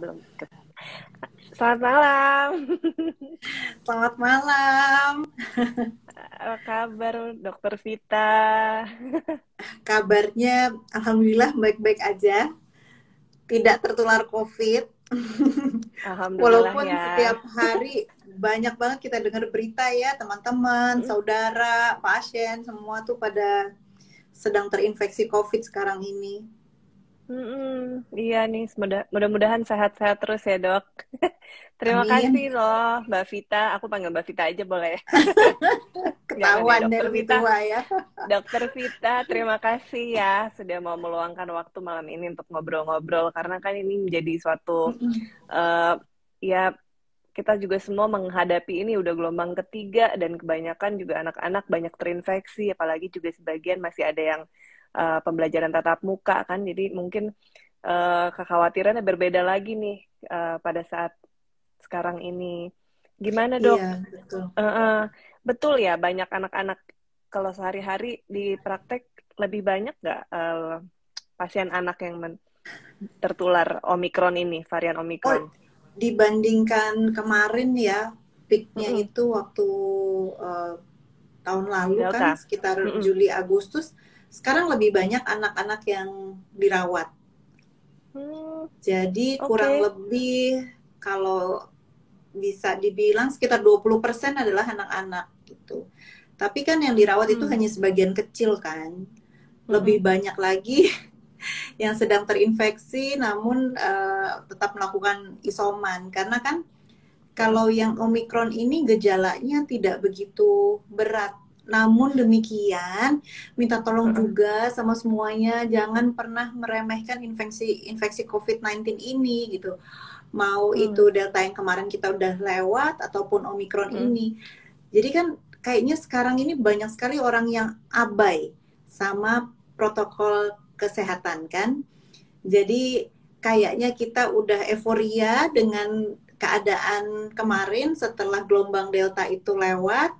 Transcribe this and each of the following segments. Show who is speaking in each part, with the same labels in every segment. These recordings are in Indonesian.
Speaker 1: belum. Selamat malam.
Speaker 2: Selamat malam.
Speaker 1: Apa kabar, Dokter Vita?
Speaker 2: Kabarnya alhamdulillah baik-baik aja. Tidak tertular COVID.
Speaker 1: Alhamdulillah
Speaker 2: Walaupun
Speaker 1: ya.
Speaker 2: setiap hari banyak banget kita dengar berita ya, teman-teman, saudara, pasien, semua tuh pada sedang terinfeksi COVID sekarang ini.
Speaker 1: Iya nih, mudah-mudahan sehat-sehat terus ya, Dok. Terima
Speaker 2: Amin.
Speaker 1: kasih loh, Mbak Vita. Aku panggil Mbak Vita aja boleh? Jangan ya,
Speaker 2: Ketahuan deh
Speaker 1: Dokter
Speaker 2: lebih
Speaker 1: Vita.
Speaker 2: tua ya.
Speaker 1: Dokter Vita, terima kasih ya sudah mau meluangkan waktu malam ini untuk ngobrol-ngobrol. Karena kan ini menjadi suatu, ya kita juga semua menghadapi ini udah gelombang ketiga dan kebanyakan juga anak-anak banyak terinfeksi, apalagi juga sebagian masih ada yang pembelajaran tatap muka kan, jadi mungkin kekhawatirannya berbeda lagi nih pada saat sekarang ini. Gimana dok?
Speaker 2: Iya, betul.
Speaker 1: Betul ya, banyak anak-anak kalau sehari-hari di praktek lebih banyak nggak pasien anak yang tertular Omikron ini, varian Omikron?
Speaker 2: Dibandingkan kemarin ya, peaknya itu waktu tahun lalu kan
Speaker 1: Delta.
Speaker 2: sekitar Juli Agustus, sekarang lebih banyak anak-anak yang dirawat. Jadi kurang lebih kalau bisa dibilang sekitar 20% adalah anak-anak gitu. Tapi kan yang dirawat itu hanya sebagian kecil kan. Lebih banyak lagi yang sedang terinfeksi namun tetap melakukan isoman, karena kan kalau yang Omikron ini gejalanya tidak begitu berat. Namun demikian, minta tolong juga sama semuanya, jangan pernah meremehkan infeksi COVID-19 ini gitu. Mau itu Delta yang kemarin kita udah lewat ataupun Omikron ini. Jadi kan kayaknya sekarang ini banyak sekali orang yang abai sama protokol kesehatan kan. Jadi kayaknya kita udah euforia dengan keadaan kemarin setelah gelombang Delta itu lewat,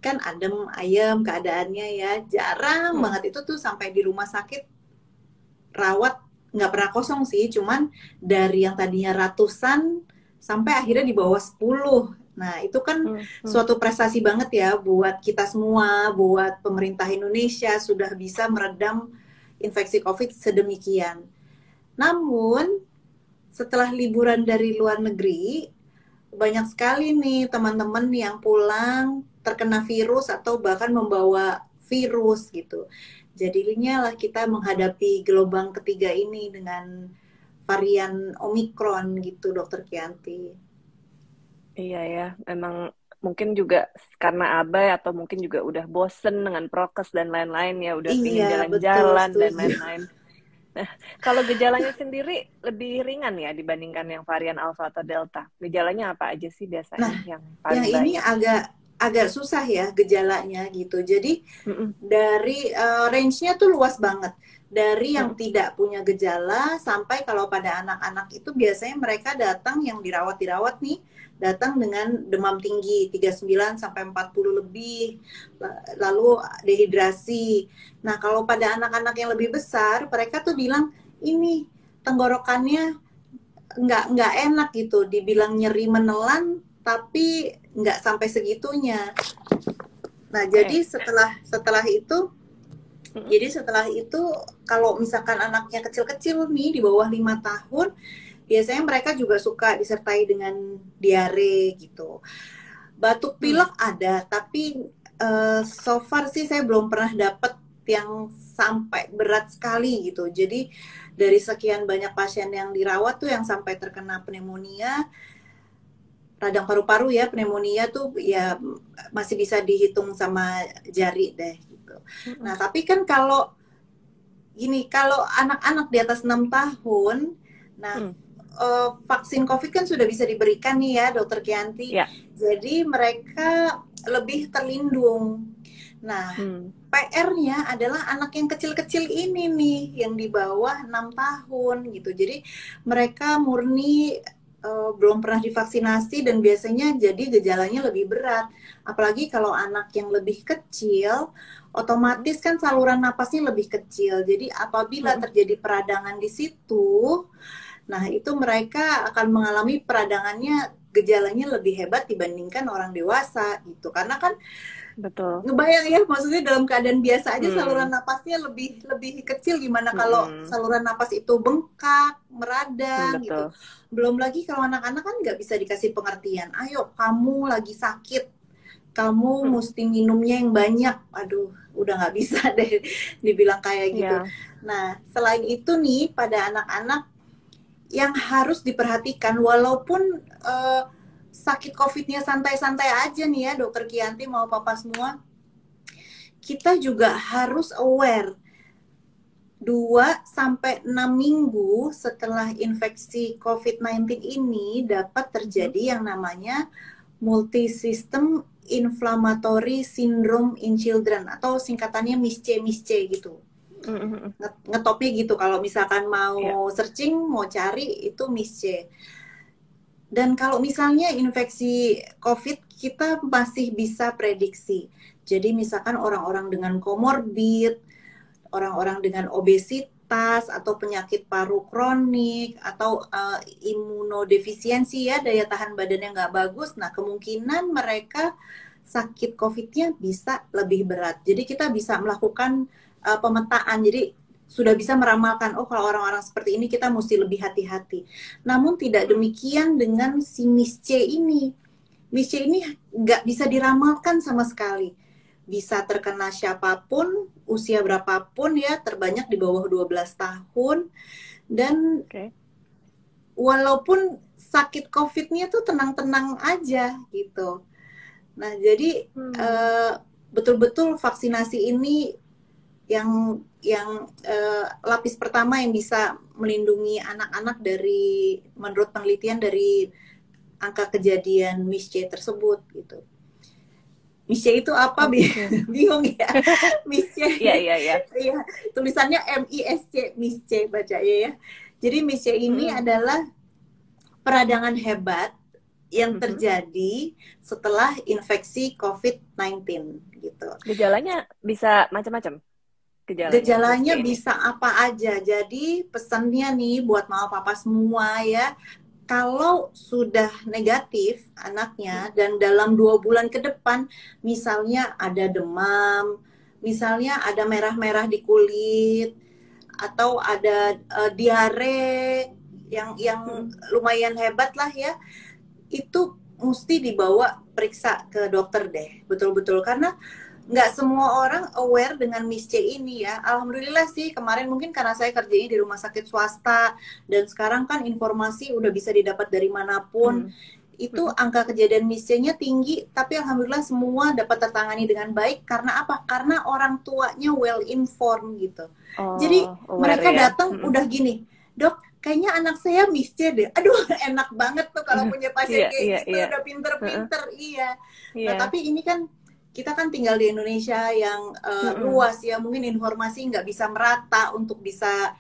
Speaker 2: kan adem ayem keadaannya ya, jarang banget itu tuh sampai di rumah sakit rawat nggak pernah kosong sih, cuman dari yang tadinya ratusan sampai akhirnya di bawah 10. Nah itu kan suatu prestasi banget ya buat kita semua, buat pemerintah Indonesia sudah bisa meredam infeksi COVID sedemikian. Namun setelah liburan dari luar negeri, banyak sekali nih teman-teman yang pulang terkena virus atau bahkan membawa virus gitu. Jadinya lah kita menghadapi gelombang ketiga ini dengan varian Omikron gitu, Dokter Kianti.
Speaker 1: Iya ya, memang mungkin juga karena abai atau mungkin juga udah bosen dengan prokes dan lain-lain ya, udah pingin
Speaker 2: Iya, betul,
Speaker 1: jalan-jalan dan
Speaker 2: setuju.
Speaker 1: lain-lain. Nah, kalau gejalanya sendiri lebih ringan ya dibandingkan yang varian Alpha atau Delta. Gejalanya apa aja sih biasanya yang
Speaker 2: Yang
Speaker 1: paling
Speaker 2: ini
Speaker 1: banyak?
Speaker 2: agak susah ya gejalanya gitu. Jadi dari range-nya tuh luas banget. Dari yang tidak punya gejala sampai kalau pada anak-anak itu biasanya mereka datang yang dirawat nih, datang dengan demam tinggi 39 sampai 40 lebih, lalu dehidrasi. Nah, kalau pada anak-anak yang lebih besar, mereka tuh bilang ini tenggorokannya nggak enak gitu, dibilang nyeri menelan tapi nggak sampai segitunya. Nah, jadi setelah itu kalau misalkan anaknya kecil-kecil nih di bawah 5 tahun, biasanya mereka juga suka disertai dengan diare gitu. Batuk pilek ada, tapi so far sih saya belum pernah dapet yang sampai berat sekali gitu. Jadi dari sekian banyak pasien yang dirawat tuh yang sampai terkena pneumonia, radang paru-paru ya, pneumonia tuh ya masih bisa dihitung sama jari deh gitu. Nah, tapi kan kalau anak-anak di atas 6 tahun, nah vaksin COVID kan sudah bisa diberikan nih ya, Dokter Kianti.
Speaker 1: Ya.
Speaker 2: Jadi mereka lebih terlindung. Nah, PR-nya adalah anak yang kecil-kecil ini nih, yang di bawah 6 tahun gitu. Jadi mereka murni belum pernah divaksinasi dan biasanya jadi gejalanya lebih berat. Apalagi kalau anak yang lebih kecil, otomatis kan saluran napasnya lebih kecil. Jadi apabila terjadi peradangan di situ, Nah, itu mereka akan mengalami peradangannya, gejalanya lebih hebat dibandingkan orang dewasa gitu. Karena kan
Speaker 1: Betul.
Speaker 2: ngebayang ya, maksudnya dalam keadaan biasa aja saluran napasnya lebih lebih kecil, gimana kalau saluran napas itu bengkak, meradang gitu.
Speaker 1: Betul.
Speaker 2: Belum lagi kalau anak-anak kan nggak bisa dikasih pengertian. Ayo, kamu lagi sakit, kamu mesti minumnya yang banyak. Aduh, udah nggak bisa deh dibilang kayak gitu.
Speaker 1: Yeah.
Speaker 2: Nah, selain itu nih, pada anak-anak yang harus diperhatikan, walaupun sakit COVID-nya santai-santai aja nih ya, Dokter Kianti mau papa semua, kita juga harus aware 2-6 minggu setelah infeksi COVID-19 ini dapat terjadi yang namanya multisystem inflammatory syndrome in children, atau singkatannya MISC gitu. Ngetopnya gitu, kalau misalkan mau searching, mau cari itu MISC. Dan kalau misalnya infeksi COVID, kita masih bisa prediksi. Jadi misalkan orang-orang dengan komorbid, orang-orang dengan obesitas, atau penyakit paru kronik, atau imunodefisiensi ya, daya tahan badannya nggak bagus, nah kemungkinan mereka sakit COVID-nya bisa lebih berat. Jadi kita bisa melakukan pemetaan, jadi sudah bisa meramalkan, oh kalau orang-orang seperti ini kita mesti lebih hati-hati. Namun tidak demikian dengan si MIS-C ini. MIS-C ini nggak bisa diramalkan sama sekali. Bisa terkena siapapun, usia berapapun ya, terbanyak di bawah 12 tahun. Dan walaupun sakit COVID-nya tuh tenang-tenang aja gitu. Nah, jadi betul-betul vaksinasi ini yang lapis pertama yang bisa melindungi anak-anak dari, menurut penelitian, dari angka kejadian MIS-C tersebut gitu. MIS-C itu apa? Bingung ya. MIS-C.
Speaker 1: Iya.
Speaker 2: Tulisannya MISC, MIS-C bacanya ya. Jadi MIS-C ini adalah peradangan hebat yang terjadi setelah infeksi COVID-19 gitu.
Speaker 1: Gejalanya bisa macam-macam.
Speaker 2: Gejalanya bisa apa aja. Jadi pesannya nih buat mama papa semua ya, kalau sudah negatif anaknya dan dalam 2 bulan ke depan, misalnya ada demam, misalnya ada merah-merah di kulit, atau ada diare yang lumayan hebat lah ya, itu mesti dibawa periksa ke dokter deh, betul-betul. Karena nggak semua orang aware dengan MIS-C ini ya. Alhamdulillah sih, kemarin mungkin karena saya kerjanya di rumah sakit swasta, dan sekarang kan informasi udah bisa didapat dari manapun. Itu angka kejadian MIS-C-nya tinggi, tapi alhamdulillah semua dapat tertangani dengan baik. Karena apa? Karena orang tuanya well informed gitu. Jadi mereka datang udah gini, dok, kayaknya anak saya MIS-C deh. Aduh, enak banget tuh kalau punya pasien kayak gitu, udah pinter-pinter. Nah, tapi ini kan kita kan tinggal di Indonesia yang luas ya, mungkin informasi nggak bisa merata untuk bisa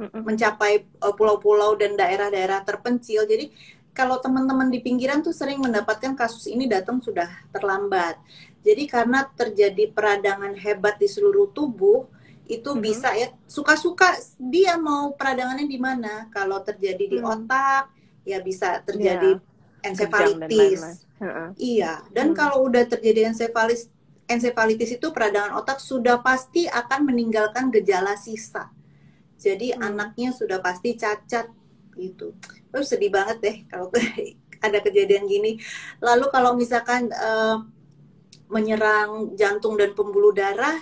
Speaker 2: mencapai pulau-pulau dan daerah-daerah terpencil. Jadi kalau teman-teman di pinggiran tuh sering mendapatkan kasus ini datang sudah terlambat. Jadi karena terjadi peradangan hebat di seluruh tubuh, itu bisa ya, suka-suka dia mau peradangannya di mana. Kalau terjadi di otak, ya bisa terjadi ensefalitis. Iya, dan kalau udah terjadi ensefalitis itu peradangan otak, sudah pasti akan meninggalkan gejala sisa. Jadi anaknya sudah pasti cacat gitu. Terus sedih banget deh kalau ada kejadian gini. Lalu kalau misalkan menyerang jantung dan pembuluh darah,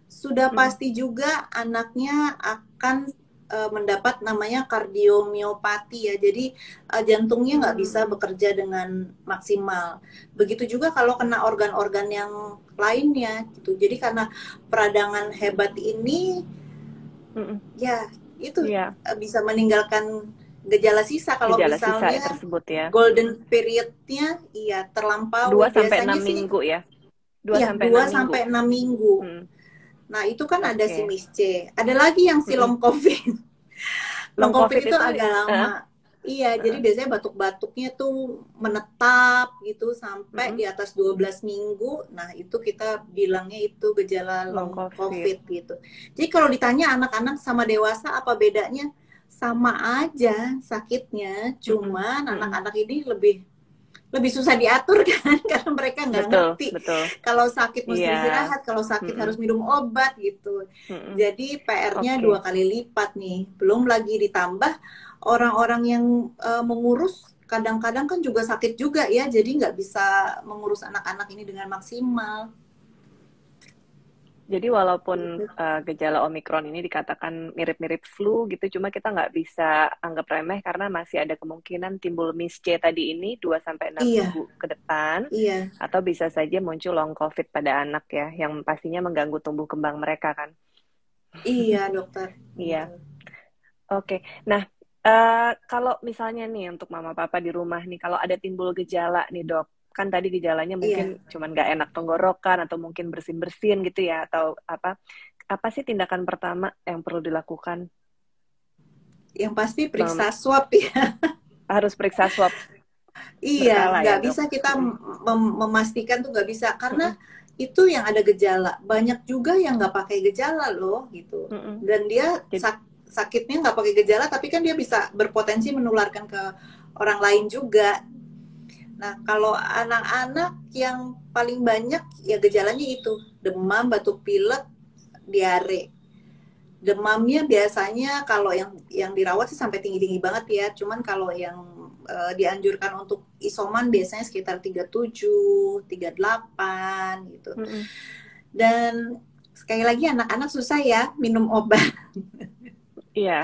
Speaker 2: sudah pasti juga anaknya akan mendapat namanya kardiomiopati ya. Jadi jantungnya nggak bisa bekerja dengan maksimal. Begitu juga kalau kena organ-organ yang lainnya gitu. Jadi karena peradangan hebat ini, ya itu bisa meninggalkan gejala sisa. Kalau misalnya sisa
Speaker 1: tersebut ya,
Speaker 2: golden periodnya terlampau
Speaker 1: 2-6 minggu ya.
Speaker 2: 2-6 minggu. Nah, itu kan ada si MIS-C. Ada lagi yang si long COVID. Long COVID itu agak lama. Iya, jadi biasanya batuk-batuknya tuh menetap gitu sampai di atas 12 minggu. Nah, itu kita bilangnya itu gejala long COVID gitu. Jadi kalau ditanya anak-anak sama dewasa apa bedanya? sama aja sakitnya, cuman
Speaker 1: Mm-mm.
Speaker 2: anak-anak ini lebih susah diatur kan karena mereka nggak
Speaker 1: Betul,
Speaker 2: ngerti
Speaker 1: betul.
Speaker 2: kalau sakit mesti
Speaker 1: Iya.
Speaker 2: istirahat, kalau sakit
Speaker 1: Mm-mm.
Speaker 2: harus minum obat gitu.
Speaker 1: Mm-mm.
Speaker 2: Jadi PR-nya
Speaker 1: Oke.
Speaker 2: 2 kali lipat nih. Belum lagi ditambah orang-orang yang mengurus kadang-kadang kan juga sakit juga ya, jadi nggak bisa mengurus anak-anak ini dengan maksimal.
Speaker 1: Jadi walaupun
Speaker 2: Gitu.
Speaker 1: gejala Omikron ini dikatakan mirip-mirip flu gitu, cuma kita nggak bisa anggap remeh karena masih ada kemungkinan timbul MIS-C tadi ini 2 sampai 6
Speaker 2: Iya,
Speaker 1: minggu ke depan,
Speaker 2: iya,
Speaker 1: atau bisa saja muncul long COVID pada anak ya, yang pastinya mengganggu tumbuh kembang mereka kan.
Speaker 2: iya dokter.
Speaker 1: Iya,
Speaker 2: Gitu.
Speaker 1: oke. Nah, kalau misalnya nih untuk mama papa di rumah nih, kalau ada timbul gejala nih dok, kan tadi gejalanya mungkin
Speaker 2: Iya,
Speaker 1: cuman nggak enak tenggorokan atau mungkin bersin-bersin gitu ya, atau apa sih tindakan pertama yang perlu dilakukan?
Speaker 2: yang pasti
Speaker 1: Mem-
Speaker 2: periksa swab ya.
Speaker 1: Harus periksa swab
Speaker 2: Iya,
Speaker 1: berkala ya
Speaker 2: nggak
Speaker 1: dok?
Speaker 2: bisa kita
Speaker 1: Mm-mm.
Speaker 2: memastikan tuh nggak bisa karena
Speaker 1: Mm-mm.
Speaker 2: itu yang ada gejala. Banyak juga yang nggak pakai gejala loh gitu.
Speaker 1: Mm-mm.
Speaker 2: Dan dia
Speaker 1: Jadi,
Speaker 2: sakitnya nggak pakai gejala, tapi kan dia bisa berpotensi menularkan ke orang lain juga. Nah, kalau anak-anak yang paling banyak ya gejalanya itu demam, batuk pilek, diare. Demamnya biasanya kalau yang dirawat sih sampai tinggi-tinggi banget ya. Cuman kalau yang dianjurkan untuk isoman biasanya sekitar 37, 38 gitu.
Speaker 1: mm-mm.
Speaker 2: Dan sekali lagi anak-anak susah ya minum obat.
Speaker 1: Iya.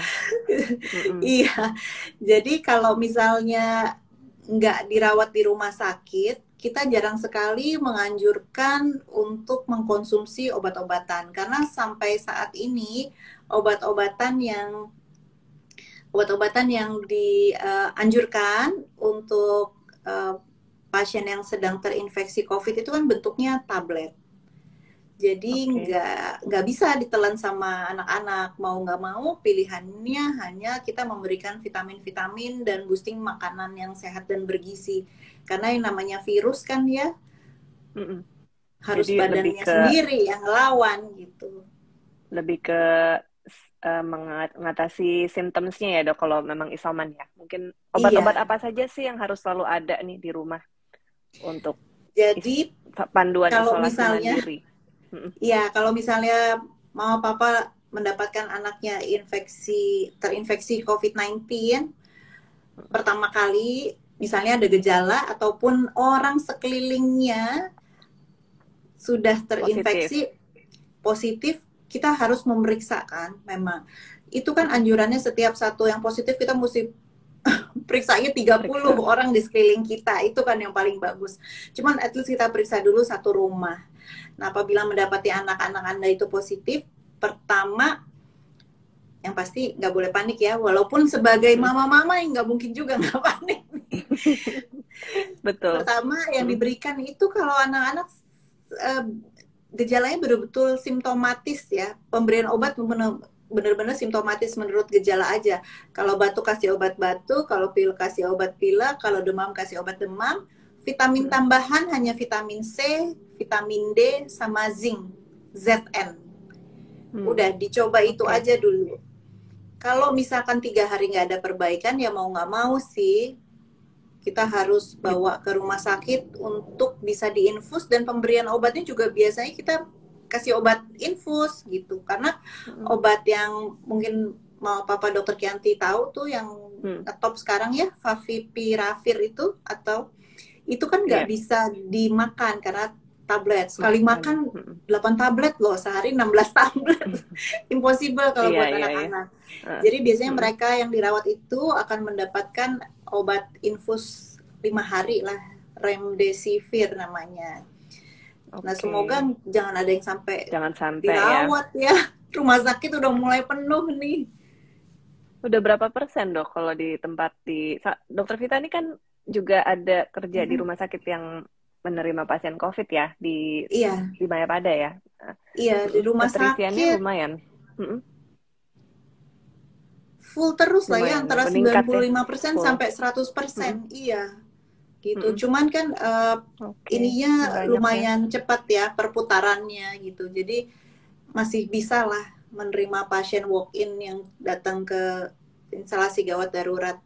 Speaker 1: Mm-mm.
Speaker 2: Iya. Jadi kalau misalnya nggak dirawat di rumah sakit, kita jarang sekali menganjurkan untuk mengkonsumsi obat-obatan karena sampai saat ini obat-obatan yang obat-obatan yang dianjurkan untuk pasien yang sedang terinfeksi COVID itu kan bentuknya tablet. Jadi
Speaker 1: Oke.
Speaker 2: nggak bisa ditelan sama anak-anak. Mau nggak mau pilihannya hanya kita memberikan vitamin-vitamin dan boosting makanan yang sehat dan bergizi. Karena yang namanya virus kan ya
Speaker 1: Mm-mm.
Speaker 2: harus
Speaker 1: Jadi
Speaker 2: badannya sendiri yang lawan gitu.
Speaker 1: lebih ke mengatasi simptomnya ya dok kalau memang isoman ya. Mungkin obat-obat
Speaker 2: Iya.
Speaker 1: apa saja sih yang harus selalu ada nih di rumah untuk
Speaker 2: Jadi
Speaker 1: panduan
Speaker 2: kalau
Speaker 1: isolasi
Speaker 2: misalnya
Speaker 1: mandiri? Mm-mm.
Speaker 2: iya, kalau misalnya mama papa mendapatkan anaknya terinfeksi COVID-19 pertama kali, misalnya ada gejala ataupun orang sekelilingnya sudah
Speaker 1: Positif.
Speaker 2: terinfeksi positif, kita harus memeriksakan memang. Itu kan
Speaker 1: Mm-mm.
Speaker 2: anjurannya setiap satu yang positif kita mesti periksanya 30
Speaker 1: Periksa.
Speaker 2: orang di sekeliling kita. Itu kan yang paling bagus. Cuman at least kita periksa dulu satu rumah. Nah, apabila mendapati anak-anak Anda itu positif, pertama yang pasti nggak boleh panik ya. Walaupun sebagai
Speaker 1: Mm.
Speaker 2: mama-mama yang nggak mungkin juga nggak panik.
Speaker 1: Betul.
Speaker 2: Pertama yang
Speaker 1: Mm.
Speaker 2: diberikan itu kalau anak-anak eh, gejalanya betul-betul simptomatis ya. Pemberian obat benar-benar simptomatis menurut gejala aja. Kalau batuk kasih obat batuk, kalau pilek kasih obat pilek, kalau demam kasih obat demam. Vitamin
Speaker 1: Mm.
Speaker 2: tambahan hanya vitamin C, vitamin D, sama zinc, ZN.
Speaker 1: Mm.
Speaker 2: Udah dicoba itu
Speaker 1: Oke.
Speaker 2: aja dulu. Kalau misalkan 3 hari nggak ada perbaikan ya mau nggak mau sih kita harus
Speaker 1: Di-
Speaker 2: bawa ke rumah sakit untuk bisa diinfus dan pemberian obatnya juga biasanya kita kasih obat infus gitu karena
Speaker 1: Mm.
Speaker 2: obat yang mungkin mau papa dokter Kianti tahu tuh yang
Speaker 1: Mm.
Speaker 2: top sekarang ya Favipiravir itu atau itu kan nggak
Speaker 1: Iya.
Speaker 2: bisa dimakan karena tablet sekali
Speaker 1: Makan.
Speaker 2: makan
Speaker 1: Mm.
Speaker 2: 8 tablet loh sehari 16 tablet impossible kalau
Speaker 1: Iya,
Speaker 2: buat
Speaker 1: iya, iya.
Speaker 2: anak-anak.
Speaker 1: Uh,
Speaker 2: Jadi biasanya
Speaker 1: mm.
Speaker 2: mereka yang dirawat itu akan mendapatkan obat infus 5 hari lah, remdesivir namanya. Nah
Speaker 1: Oke.
Speaker 2: semoga jangan ada yang sampai
Speaker 1: Jangan sampai ya.
Speaker 2: dirawat ya. Rumah sakit udah mulai penuh nih.
Speaker 1: Udah berapa persen dok kalau di tempat Dokter Vita ini kan juga ada kerja di rumah sakit yang menerima pasien COVID ya
Speaker 2: Iya,
Speaker 1: di Mayapada ya.
Speaker 2: iya di rumah
Speaker 1: Keterisiannya
Speaker 2: sakit
Speaker 1: lumayan. Mm-mm.
Speaker 2: full terus lah ya
Speaker 1: Lumayan
Speaker 2: antara
Speaker 1: meningkat ya
Speaker 2: 95%
Speaker 1: full.
Speaker 2: sampai 100%.
Speaker 1: Mm-mm.
Speaker 2: Iya, gitu.
Speaker 1: Mm-mm.
Speaker 2: Cuman kan
Speaker 1: Oke,
Speaker 2: ininya
Speaker 1: banyak ya.
Speaker 2: lumayan cepat ya perputarannya gitu. Jadi masih bisa lah menerima pasien walk-in yang datang ke instalasi gawat darurat.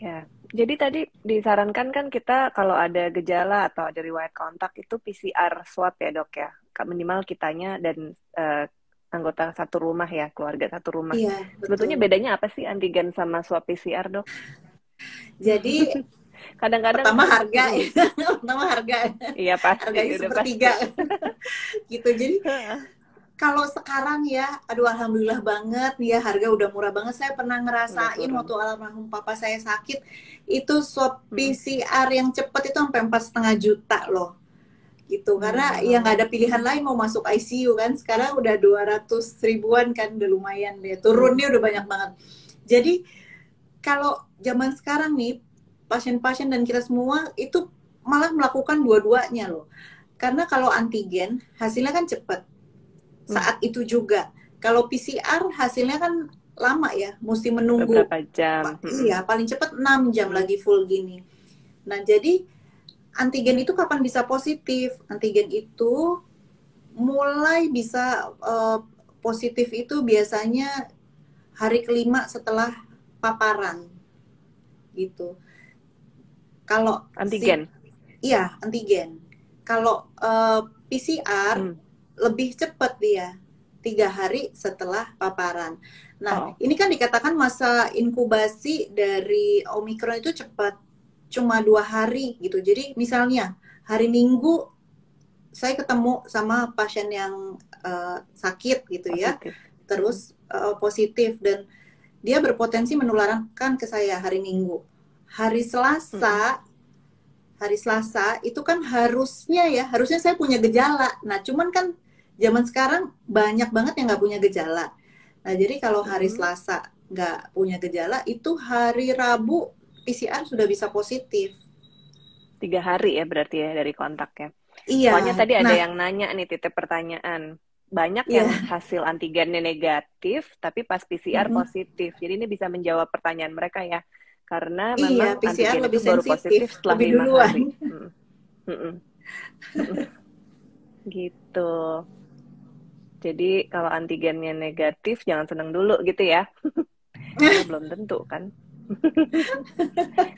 Speaker 1: Ya. Jadi tadi disarankan kan kita kalau ada gejala atau ada riwayat kontak itu PCR swab ya dok ya. Minimal kitanya dan anggota satu rumah ya, keluarga satu rumah.
Speaker 2: Iya,
Speaker 1: Sebetulnya
Speaker 2: betul.
Speaker 1: bedanya apa sih antigen sama swab PCR dok?
Speaker 2: Jadi
Speaker 1: Kadang-kadang
Speaker 2: pertama
Speaker 1: kan,
Speaker 2: harga, pertama harga,
Speaker 1: iya pasti,
Speaker 2: harganya
Speaker 1: udah pasti.
Speaker 2: sepertiga, gitu. Jadi kalau sekarang ya, aduh alhamdulillah banget nih ya, harga udah murah banget. Saya pernah
Speaker 1: Udah
Speaker 2: ngerasain
Speaker 1: turun.
Speaker 2: waktu almarhum papa saya sakit, itu swab
Speaker 1: Mm-mm.
Speaker 2: PCR yang cepet itu sampai 4,5 juta loh. Gitu, karena ya nggak
Speaker 1: Wow.
Speaker 2: ada pilihan lain mau masuk ICU kan. Sekarang udah 200 ribuan kan, udah lumayan deh. Turunnya udah banyak banget. Jadi kalau zaman sekarang nih, pasien-pasien dan kita semua itu malah melakukan dua-duanya loh. Karena kalau antigen hasilnya kan cepet
Speaker 1: Mm.
Speaker 2: saat itu juga. Kalau PCR hasilnya kan lama ya, mesti menunggu.
Speaker 1: Beberapa jam. Mm-mm.
Speaker 2: Iya, paling cepat 6 jam
Speaker 1: Mm.
Speaker 2: lagi full gini. Nah, jadi antigen itu kapan bisa positif? Antigen itu mulai bisa positif itu biasanya hari kelima setelah paparan gitu. Kalau si
Speaker 1: Antigen.
Speaker 2: iya antigen. Kalau PCR
Speaker 1: Mm.
Speaker 2: lebih cepat dia 3 hari setelah paparan. Nah,
Speaker 1: Oh.
Speaker 2: ini kan dikatakan masa inkubasi dari Omikron itu cepat, cuma 2 hari gitu. Jadi misalnya hari Minggu saya ketemu sama pasien yang sakit gitu ya,
Speaker 1: Positif.
Speaker 2: terus positif dan dia berpotensi menularkan ke saya hari Minggu. Hari
Speaker 1: Mm-mm.
Speaker 2: Selasa, hari Selasa itu kan harusnya saya punya gejala. Nah, cuman kan zaman sekarang banyak banget yang nggak punya gejala. Nah, jadi kalau hari
Speaker 1: Mm-mm.
Speaker 2: Selasa nggak punya gejala, itu hari Rabu PCR sudah bisa positif.
Speaker 1: 3 hari ya berarti ya dari kontaknya.
Speaker 2: Iya,
Speaker 1: Soalnya tadi ada
Speaker 2: nah,
Speaker 1: yang nanya nih, titip pertanyaan. Banyak yang
Speaker 2: iya,
Speaker 1: hasil antigennya negatif, tapi pas PCR
Speaker 2: mm-mm.
Speaker 1: positif. Jadi ini bisa menjawab pertanyaan mereka ya. Karena
Speaker 2: Iya,
Speaker 1: memang
Speaker 2: PCR
Speaker 1: antigen itu
Speaker 2: lebih
Speaker 1: baru
Speaker 2: sensitif,
Speaker 1: positif setelah
Speaker 2: lebih
Speaker 1: 5 hari.
Speaker 2: duluan.
Speaker 1: Mm-mm. Mm-mm. Mm-mm. Gitu. Jadi kalau antigennya negatif, jangan seneng dulu gitu ya. Karena belum tentu kan.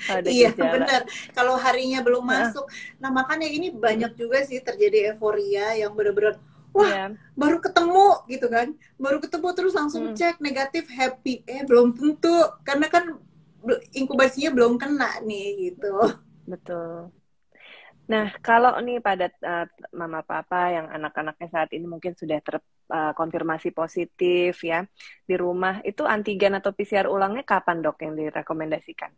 Speaker 1: Kalau ada
Speaker 2: Iya,
Speaker 1: gejala.
Speaker 2: benar. Kalau harinya belum
Speaker 1: Heeh.
Speaker 2: masuk. Nah, makanya ini
Speaker 1: Mm-mm.
Speaker 2: banyak juga sih terjadi euforia yang benar-benar, wah,
Speaker 1: Iya.
Speaker 2: baru ketemu gitu kan. Baru ketemu terus langsung
Speaker 1: Mm,
Speaker 2: cek negatif, happy. Belum tentu. Karena kan inkubasinya belum kena nih gitu.
Speaker 1: betul. Nah, kalau nih pada mama papa yang anak-anaknya saat ini mungkin sudah terkonfirmasi positif ya di rumah, itu antigen atau PCR ulangnya kapan dok yang direkomendasikan?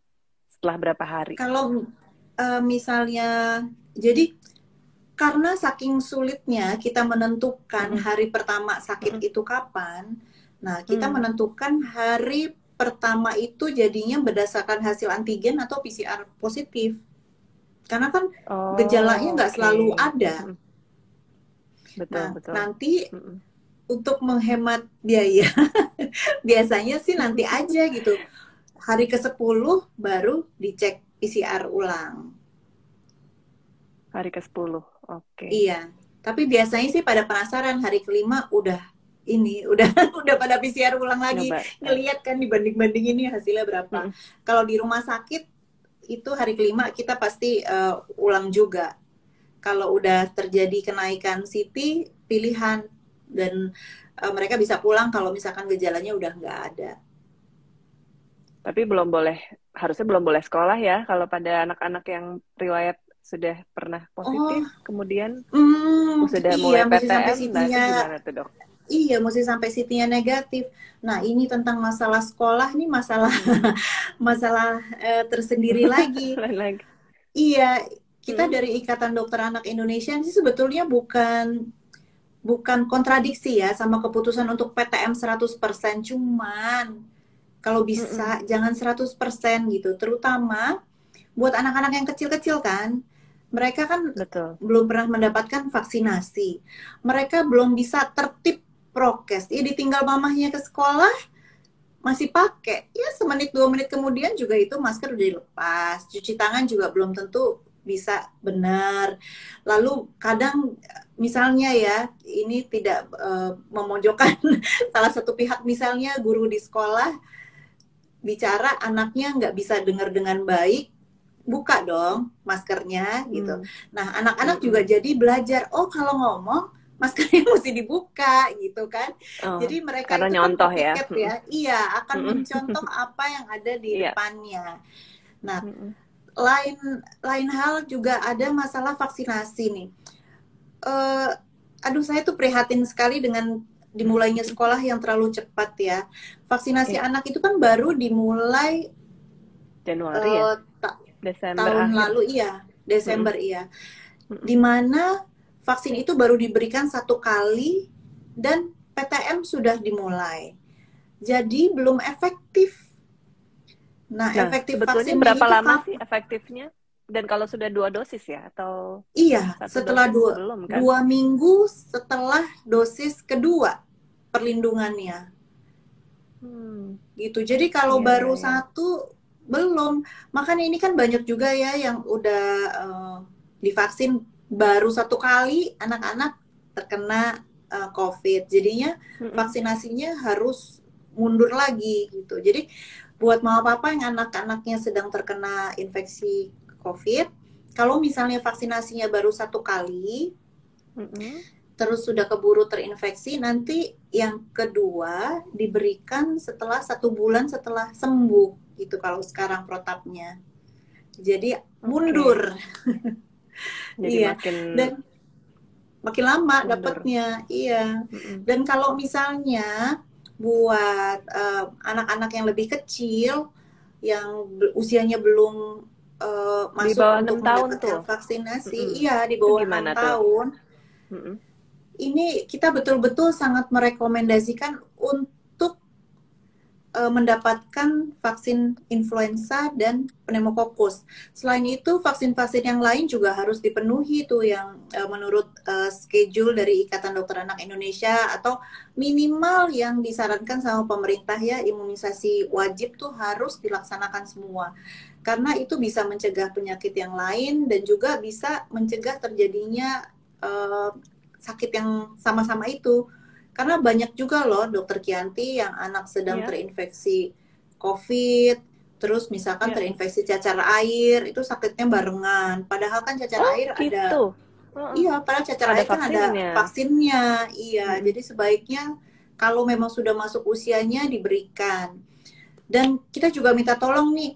Speaker 1: Setelah berapa hari?
Speaker 2: Kalau misalnya, jadi karena saking sulitnya kita menentukan
Speaker 1: Mm-mm.
Speaker 2: hari pertama sakit
Speaker 1: Mm-mm.
Speaker 2: itu kapan, nah kita
Speaker 1: Mm.
Speaker 2: menentukan hari pertama itu jadinya berdasarkan hasil antigen atau PCR positif. Karena kan gejalanya
Speaker 1: Oh,
Speaker 2: nggak
Speaker 1: oke.
Speaker 2: selalu ada.
Speaker 1: Mm. Betul,
Speaker 2: Nah,
Speaker 1: betul.
Speaker 2: nanti
Speaker 1: Mm-mm.
Speaker 2: untuk menghemat biaya, biasanya sih nanti aja gitu. Hari ke-10 baru dicek PCR ulang.
Speaker 1: Hari ke-10. Oke.
Speaker 2: Iya, tapi biasanya sih pada penasaran hari kelima udah ini udah udah pada PCR ulang lagi
Speaker 1: Nyoba.
Speaker 2: ngelihat kan dibanding-banding ini hasilnya berapa.
Speaker 1: Mm-mm.
Speaker 2: Kalau di rumah sakit itu hari kelima kita pasti ulang juga. Kalau udah terjadi kenaikan CT pilihan dan mereka bisa pulang kalau misalkan gejalanya udah nggak ada.
Speaker 1: Tapi harusnya belum boleh sekolah ya kalau pada anak-anak yang riwayat sudah pernah
Speaker 2: Oh,
Speaker 1: positif, kemudian sudah
Speaker 2: iya
Speaker 1: mulai
Speaker 2: mesti sampai
Speaker 1: PTM, nah itu
Speaker 2: CT-nya.
Speaker 1: gimana tuh dok?
Speaker 2: Iya, mesti sampai CT-nya negatif. Nah, ini tentang masalah sekolah, ini masalah
Speaker 1: Mm.
Speaker 2: masalah tersendiri lagi.
Speaker 1: Lain lagi.
Speaker 2: Iya, kita
Speaker 1: Mm.
Speaker 2: dari Ikatan Dokter Anak Indonesia ini sebetulnya bukan bukan kontradiksi ya sama keputusan untuk PTM 100%. Cuman kalau
Speaker 1: Mm-mm.
Speaker 2: bisa jangan 100% gitu, terutama buat anak-anak yang kecil-kecil kan. Mereka kan
Speaker 1: Betul.
Speaker 2: belum pernah mendapatkan vaksinasi. Mereka belum bisa tertib prokes. Ya ditinggal mamahnya ke sekolah masih pakai. Ya semenit 2 menit kemudian juga itu masker udah dilepas. Cuci tangan juga belum tentu bisa benar. Lalu kadang misalnya ya, ini tidak memojokkan salah satu pihak, misalnya guru di sekolah bicara anaknya nggak bisa dengar dengan baik, buka dong maskernya gitu. Nah, anak-anak juga jadi belajar, oh kalau ngomong maskernya mesti dibuka gitu kan.
Speaker 1: Oh,
Speaker 2: Jadi mereka
Speaker 1: karena
Speaker 2: itu kan
Speaker 1: nyontoh ya.
Speaker 2: copycat ya, iya akan mencontoh apa yang ada di
Speaker 1: Iya.
Speaker 2: depannya. Nah, lain hal juga ada masalah vaksinasi nih. Aduh, saya tuh prihatin sekali dengan dimulainya sekolah yang terlalu cepat ya. Vaksinasi anak itu kan baru dimulai
Speaker 1: Januari ya? Desember
Speaker 2: tahun
Speaker 1: akhir.
Speaker 2: lalu, iya, Desember iya. Dimana vaksin itu baru diberikan 1 kali dan PTM sudah dimulai. Jadi belum efektif. Nah, efektif
Speaker 1: sebetulnya
Speaker 2: vaksinnya
Speaker 1: berapa
Speaker 2: itu
Speaker 1: lama sih efektifnya? Dan kalau sudah 2 dosis ya? Atau
Speaker 2: iya,
Speaker 1: 1
Speaker 2: setelah
Speaker 1: dosis belum kan?
Speaker 2: 2 minggu setelah dosis kedua perlindungannya. Gitu. Jadi kalau baru 1 belum. Makanya ini kan banyak juga ya yang udah divaksin baru 1 kali anak-anak terkena COVID. Jadinya vaksinasinya harus mundur lagi gitu. Jadi buat mama papa yang anak-anaknya sedang terkena infeksi COVID, kalau misalnya vaksinasinya baru 1 kali, terus sudah keburu terinfeksi, nanti yang kedua diberikan setelah 1 bulan setelah sembuh gitu kalau sekarang protapnya. Jadi mundur.
Speaker 1: Jadi
Speaker 2: iya. Dan makin lama dapatnya. Iya. Dan kalau misalnya buat anak-anak yang lebih kecil yang usianya belum masuk untuk mendapatkan vaksinasi, iya di bawah 6 tahun. Ini kita betul-betul sangat merekomendasikan untuk mendapatkan vaksin influenza dan pneumokokus. Selain itu, vaksin-vaksin yang lain juga harus dipenuhi tuh yang menurut schedule dari Ikatan Dokter Anak Indonesia atau minimal yang disarankan sama pemerintah ya, imunisasi wajib tuh harus dilaksanakan semua. Karena itu bisa mencegah penyakit yang lain dan juga bisa mencegah terjadinya sakit yang sama-sama itu. Karena banyak juga loh Dokter Kianti yang anak sedang terinfeksi COVID, terus misalkan terinfeksi cacar air, itu sakitnya barengan. Padahal kan cacar air
Speaker 1: gitu.
Speaker 2: Iya, padahal cacar air kan ada vaksinnya. Iya, jadi sebaiknya kalau memang sudah masuk usianya diberikan. Dan kita juga minta tolong nih,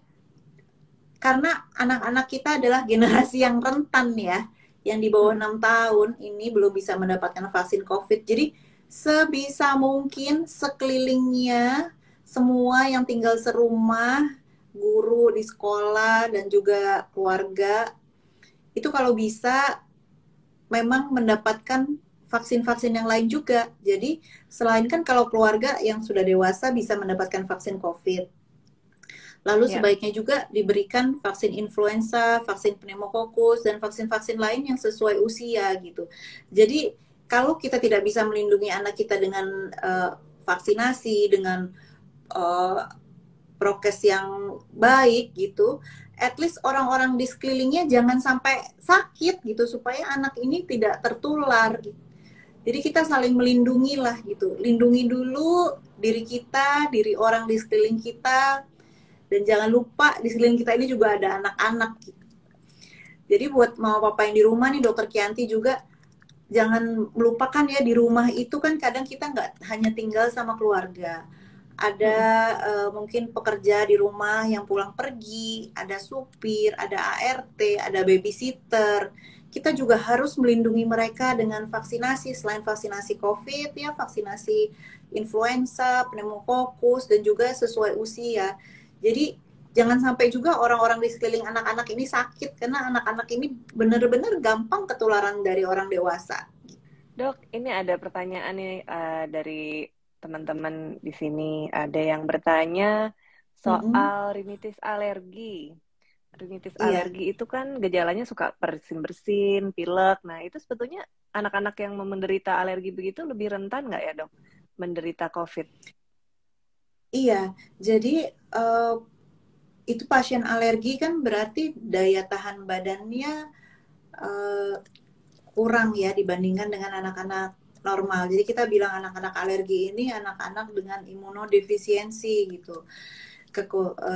Speaker 2: karena anak-anak kita adalah generasi yang rentan ya, yang di bawah 6 tahun ini belum bisa mendapatkan vaksin COVID. Jadi sebisa mungkin sekelilingnya semua yang tinggal serumah, guru di sekolah dan juga keluarga itu kalau bisa memang mendapatkan vaksin-vaksin yang lain juga. Jadi selain kan kalau keluarga yang sudah dewasa bisa mendapatkan vaksin COVID, lalu sebaiknya juga diberikan vaksin influenza, vaksin pneumokokus, dan vaksin-vaksin lain yang sesuai usia gitu. Jadi kalau kita tidak bisa melindungi anak kita dengan vaksinasi, dengan prokes yang baik gitu, at least orang-orang di sekelilingnya jangan sampai sakit gitu, supaya anak ini tidak tertular. Jadi kita saling melindungi lah gitu. Lindungi dulu diri kita, diri orang di sekeliling kita, dan jangan lupa di sekeliling kita ini juga ada anak-anak gitu. Jadi buat mama papa yang di rumah nih, Dokter Kianti juga jangan melupakan ya, di rumah itu kan kadang kita nggak hanya tinggal sama keluarga. Ada mungkin pekerja di rumah yang pulang pergi, ada supir, ada ART, ada babysitter. Kita juga harus melindungi mereka dengan vaksinasi, selain vaksinasi COVID ya, vaksinasi influenza, pneumokokus, dan juga sesuai usia. Jadi jangan sampai juga orang-orang di sekeliling anak-anak ini sakit, karena anak-anak ini benar-benar gampang ketularan dari orang dewasa.
Speaker 1: Dok, ini ada pertanyaan nih dari teman-teman di sini. Ada yang bertanya soal rinitis alergi. Rinitis alergi itu kan gejalanya suka bersin-bersin, pilek. Nah, itu sebetulnya anak-anak yang menderita alergi begitu lebih rentan nggak ya, Dok, menderita COVID?
Speaker 2: Iya, jadi itu pasien alergi kan berarti daya tahan badannya eh, kurang ya dibandingkan dengan anak-anak normal. Jadi kita bilang anak-anak alergi ini anak-anak dengan imunodefisiensi gitu.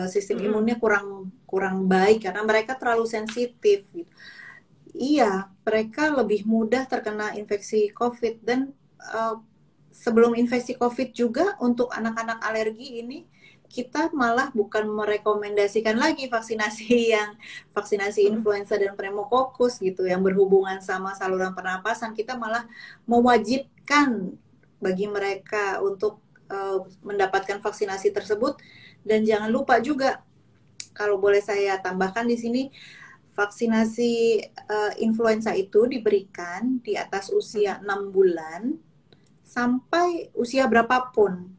Speaker 2: Sistem imunnya kurang kurang baik karena mereka terlalu sensitif gitu. Iya, mereka lebih mudah terkena infeksi COVID dan sebelum infeksi COVID juga untuk anak-anak alergi ini kita malah bukan merekomendasikan lagi vaksinasi yang vaksinasi influenza dan pneumokokus gitu yang berhubungan sama saluran pernapasan. Kita malah mewajibkan bagi mereka untuk mendapatkan vaksinasi tersebut. Dan jangan lupa juga, kalau boleh saya tambahkan di sini, vaksinasi influenza itu diberikan di atas usia 6 bulan sampai usia berapapun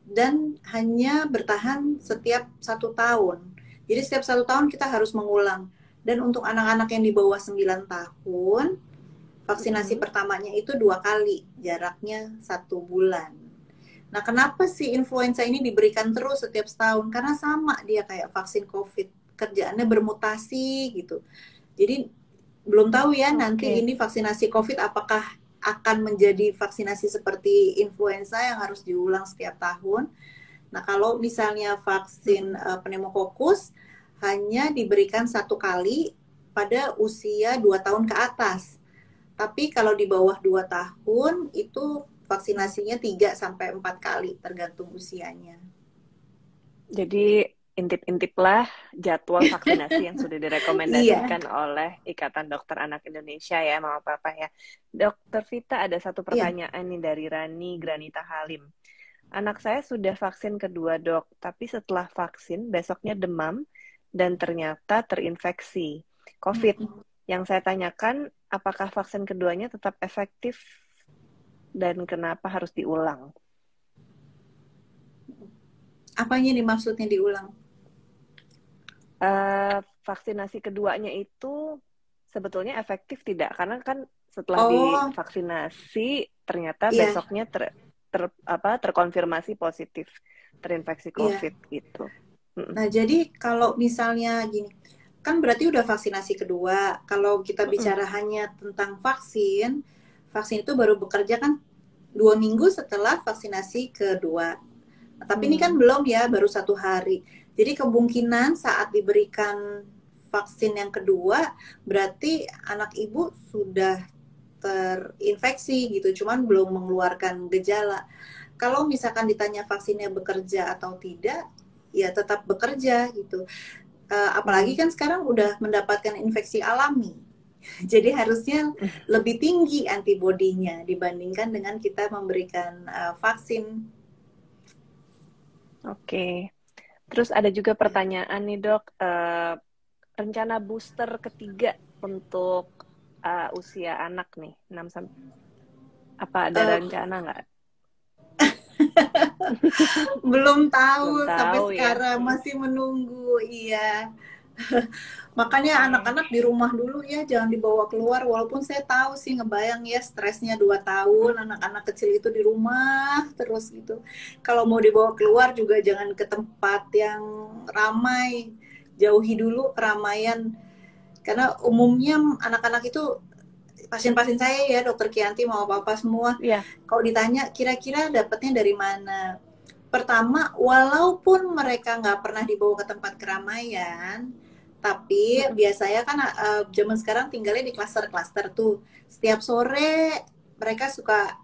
Speaker 2: dan hanya bertahan setiap 1 tahun. Jadi setiap 1 tahun kita harus mengulang. Dan untuk anak-anak yang di bawah 9 tahun, vaksinasi pertamanya itu 2 kali, jaraknya 1 bulan. Nah, kenapa sih influenza ini diberikan terus setiap setahun? Karena sama dia kayak vaksin COVID, kerjaannya bermutasi gitu. Jadi belum tahu ya nanti ini vaksinasi COVID apakah akan menjadi vaksinasi seperti influenza yang harus diulang setiap tahun. Nah, kalau misalnya vaksin pneumokokus hanya diberikan 1 kali pada usia 2 tahun ke atas. Tapi kalau di bawah 2 tahun itu vaksinasinya 3-4 kali tergantung usianya.
Speaker 1: Jadi intip-intip lah jadwal vaksinasi yang sudah direkomendasikan oleh Ikatan Dokter Anak Indonesia ya, Mama Papa ya. Dokter Vita, ada satu pertanyaan nih dari Rani Granita Halim. Anak saya sudah vaksin kedua, Dok, tapi setelah vaksin besoknya demam dan ternyata terinfeksi COVID. Yang saya tanyakan, apakah vaksin keduanya tetap efektif dan kenapa harus diulang?
Speaker 2: Apanya nih maksudnya diulang?
Speaker 1: Vaksinasi keduanya itu sebetulnya efektif tidak? Karena kan setelah divaksinasi ternyata besoknya terkonfirmasi positif terinfeksi COVID gitu.
Speaker 2: Nah, jadi kalau misalnya gini, kan berarti udah vaksinasi kedua. Kalau kita bicara hanya tentang vaksin, vaksin itu baru bekerja kan 2 minggu setelah vaksinasi kedua. Nah, tapi ini kan belum ya, baru 1 hari. Jadi kemungkinan saat diberikan vaksin yang kedua, berarti anak ibu sudah terinfeksi gitu, cuman belum mengeluarkan gejala. Kalau misalkan ditanya vaksinnya bekerja atau tidak, ya tetap bekerja gitu. Apalagi kan sekarang udah mendapatkan infeksi alami. Jadi harusnya lebih tinggi antibodinya dibandingkan dengan kita memberikan vaksin.
Speaker 1: Oke. Terus ada juga pertanyaan nih, Dok. Rencana booster ketiga untuk usia anak nih, 6 sampai apa ada rencana nggak?
Speaker 2: Belum tahu sampai
Speaker 1: ya?
Speaker 2: sekarang, masih menunggu. Iya. Makanya anak-anak di rumah dulu ya, jangan dibawa keluar. Walaupun saya tahu sih, ngebayang ya stresnya 2 tahun anak-anak kecil itu di rumah terus gitu. Kalau mau dibawa keluar juga jangan ke tempat yang ramai, jauhi dulu keramaian. Karena umumnya anak-anak itu, pasien-pasien saya ya, Dokter Kianti, mau apa-apa semua, kalau ditanya kira-kira dapatnya dari mana? Pertama, walaupun mereka nggak pernah dibawa ke tempat keramaian, tapi biasanya kan zaman sekarang tinggalnya di klaster-klaster tuh. Setiap sore mereka suka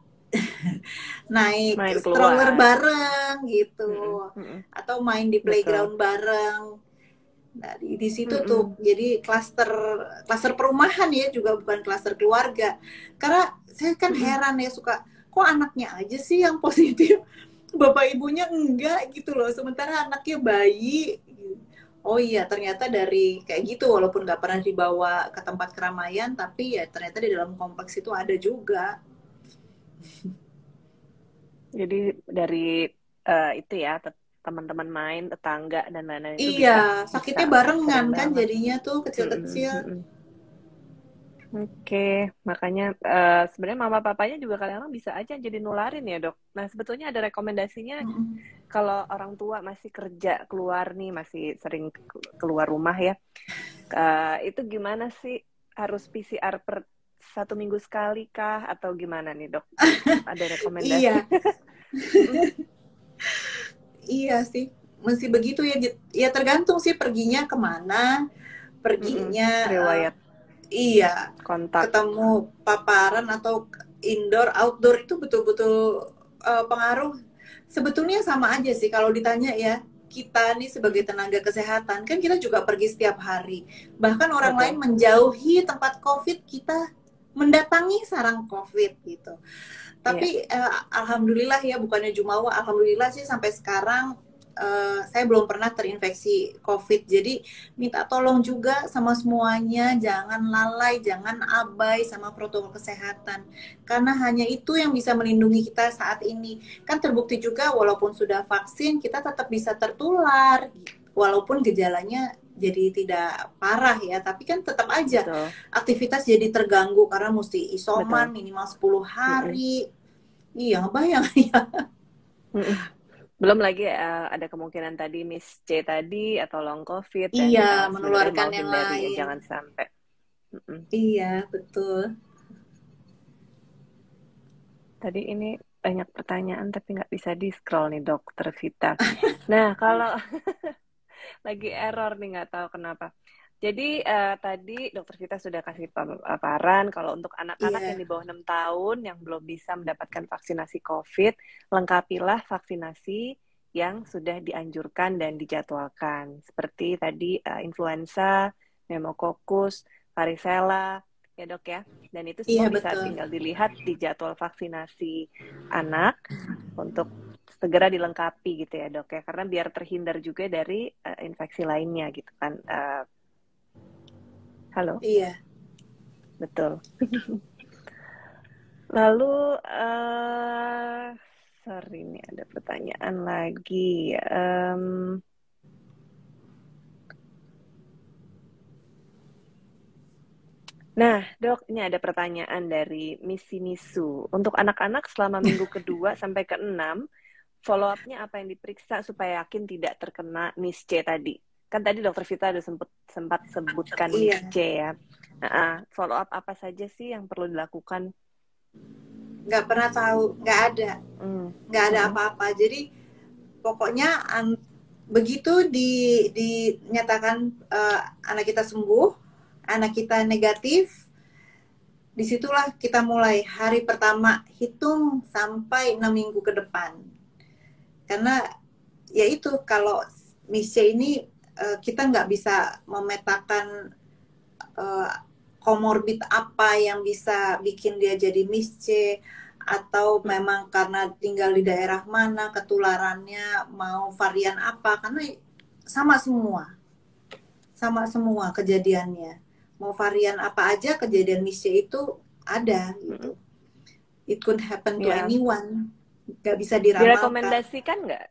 Speaker 2: naik stroller bareng gitu, atau main di playground bareng. Nah, di situ tuh jadi klaster perumahan ya, juga bukan klaster keluarga. Karena saya kan heran ya, suka kok anaknya aja sih yang positif, bapak ibunya enggak gitu loh, sementara anaknya bayi. Oh iya, ternyata dari kayak gitu, walaupun nggak pernah dibawa ke tempat keramaian, tapi ya ternyata di dalam kompleks itu ada juga.
Speaker 1: Jadi dari itu ya, teman-teman main, tetangga dan lain-lain itu
Speaker 2: sakitnya barengan kan jadinya tuh kecil-kecil.
Speaker 1: Oke, makanya sebenarnya mama papanya juga kadang-kadang bisa aja jadi nularin ya, Dok. Nah, sebetulnya ada rekomendasinya kalau orang tua masih kerja keluar nih, masih sering keluar rumah ya, itu gimana sih? Harus PCR per 1 minggu sekali kah? Atau gimana nih dok? Ada rekomendasi?
Speaker 2: Iya, iya sih. Mesti begitu ya. Ya tergantung sih perginya kemana. Perginya,
Speaker 1: Riwayat
Speaker 2: iya,
Speaker 1: kontak.
Speaker 2: ketemu paparan atau indoor, outdoor itu betul-betul pengaruh. Sebetulnya sama aja sih kalau ditanya ya, kita nih sebagai tenaga kesehatan kan kita juga pergi setiap hari. Bahkan orang lain
Speaker 1: Betul.
Speaker 2: menjauhi tempat COVID, kita mendatangi sarang COVID gitu.
Speaker 1: Iya.
Speaker 2: Tapi alhamdulillah ya, bukannya jumawa, alhamdulillah sih sampai sekarang saya belum pernah terinfeksi COVID. Jadi minta tolong juga sama semuanya, jangan lalai, jangan abai sama protokol kesehatan. Karena hanya itu yang bisa melindungi kita saat ini. Kan terbukti juga walaupun sudah vaksin, kita tetap bisa tertular. Walaupun gejalanya jadi tidak parah ya, tapi kan tetap aja
Speaker 1: Betul.
Speaker 2: aktivitas jadi terganggu karena mesti isoman
Speaker 1: Betul.
Speaker 2: minimal 10 hari. Iya, ngebayang ya.
Speaker 1: Belum lagi ada kemungkinan tadi Miss C tadi atau long COVID dan
Speaker 2: Iya,
Speaker 1: sebenarnya
Speaker 2: menularkan
Speaker 1: mau
Speaker 2: yang
Speaker 1: hindari ya
Speaker 2: lain.
Speaker 1: jangan sampai.
Speaker 2: Iya, betul.
Speaker 1: Tadi ini banyak pertanyaan tapi nggak bisa di scroll nih Dokter Vita. Nah kalau lagi error nih nggak tahu kenapa. Jadi tadi Dokter Vita sudah kasih paparan kalau untuk anak-anak yang
Speaker 2: Iya,
Speaker 1: di bawah 6 tahun yang belum bisa mendapatkan vaksinasi COVID, lengkapilah vaksinasi yang sudah dianjurkan dan dijadwalkan. Seperti tadi influenza, pneumococcus, varicella, ya dok ya. Dan itu semua
Speaker 2: iya
Speaker 1: bisa
Speaker 2: betul.
Speaker 1: tinggal dilihat di jadwal vaksinasi anak untuk segera dilengkapi gitu ya dok ya. Karena biar terhindar juga dari infeksi lainnya gitu kan. Halo,
Speaker 2: Iya.
Speaker 1: betul. Lalu, sorry nih ada pertanyaan lagi. Nah, dok, ini ada pertanyaan dari Missy Misu. Untuk anak-anak selama minggu kedua sampai ke-6, follow-up-nya apa yang diperiksa supaya yakin tidak terkena Miss C tadi? Kan tadi dokter Vita ada sempat sebutkan Miss
Speaker 2: Iya,
Speaker 1: C ya. Nah, follow-up apa saja sih yang perlu dilakukan?
Speaker 2: nggak pernah tahu, nggak ada apa-apa. Jadi pokoknya begitu dinyatakan anak kita sembuh, anak kita negatif, disitulah kita mulai hari pertama hitung sampai 6 minggu ke depan. Karena ya itu, kalau Misce ini kita nggak bisa memetakan komorbid apa yang bisa bikin dia jadi misce, atau memang karena tinggal di daerah mana ketularannya, mau varian apa, karena sama semua kejadiannya, mau varian apa aja kejadian misce itu ada gitu. It could happen to
Speaker 1: Ya,
Speaker 2: anyone, nggak bisa diramalkan.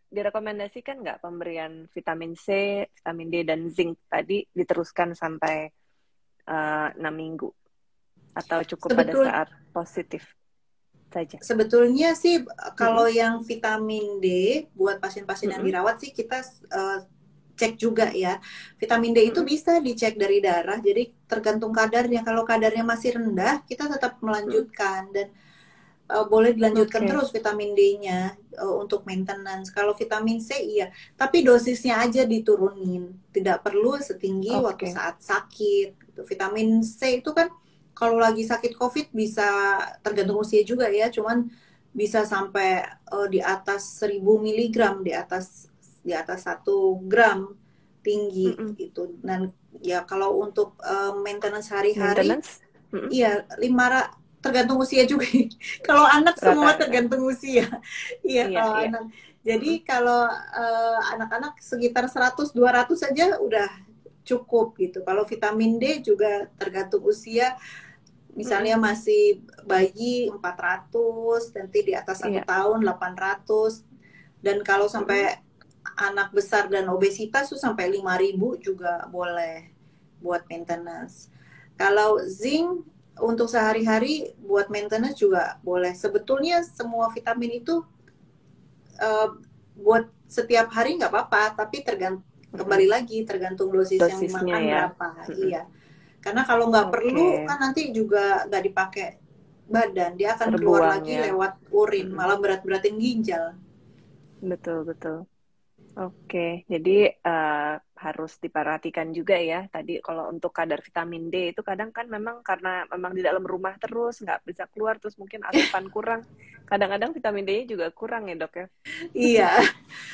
Speaker 1: Direkomendasikan nggak pemberian vitamin C, vitamin D, dan zinc tadi diteruskan sampai 6 minggu? Atau cukup pada
Speaker 2: Sebetul
Speaker 1: saat positif saja?
Speaker 2: Sebetulnya sih kalau yang vitamin D buat pasien-pasien yang dirawat sih kita cek juga ya. Vitamin D itu bisa dicek dari darah, jadi tergantung kadarnya. Kalau kadarnya masih rendah, kita tetap melanjutkan, dan boleh dilanjutkan terus vitamin D-nya untuk maintenance. Kalau vitamin C iya, tapi dosisnya aja diturunin. Tidak perlu setinggi waktu saat sakit. Vitamin C itu kan kalau lagi sakit COVID bisa, tergantung usia juga ya, cuman bisa sampai di atas 1000 miligram, di atas 1 gram tinggi itu. Dan ya kalau untuk maintenance hari-hari, iya 500, tergantung usia juga. Kalau anak semua tergantung usia. Iya, kalau anak. Jadi kalau anak-anak sekitar 100-200 saja udah cukup gitu. Kalau vitamin D juga tergantung usia. Misalnya masih bayi 400, nanti di atas 1 tahun 800. Dan kalau sampai anak besar dan obesitas tuh sampai 5.000 juga boleh buat maintenance. Kalau zinc untuk sehari-hari buat maintenance juga boleh. Sebetulnya semua vitamin itu buat setiap hari nggak apa-apa, tapi kembali lagi tergantung dosis yang
Speaker 1: Dosisnya
Speaker 2: dimakan
Speaker 1: ya.
Speaker 2: berapa. Iya, karena kalau nggak perlu
Speaker 1: Oke,
Speaker 2: kan nanti juga nggak dipakai badan, dia akan keluar
Speaker 1: terbuang
Speaker 2: lagi
Speaker 1: ya.
Speaker 2: lewat urin, malah berat-beratin ginjal.
Speaker 1: Betul, betul. Oke, jadi harus diperhatikan juga ya. Tadi kalau untuk kadar vitamin D itu kadang kan memang karena memang di dalam rumah terus, nggak bisa keluar, terus mungkin asupan kurang. Kadang-kadang vitamin D-nya juga kurang ya dok ya.
Speaker 2: Iya,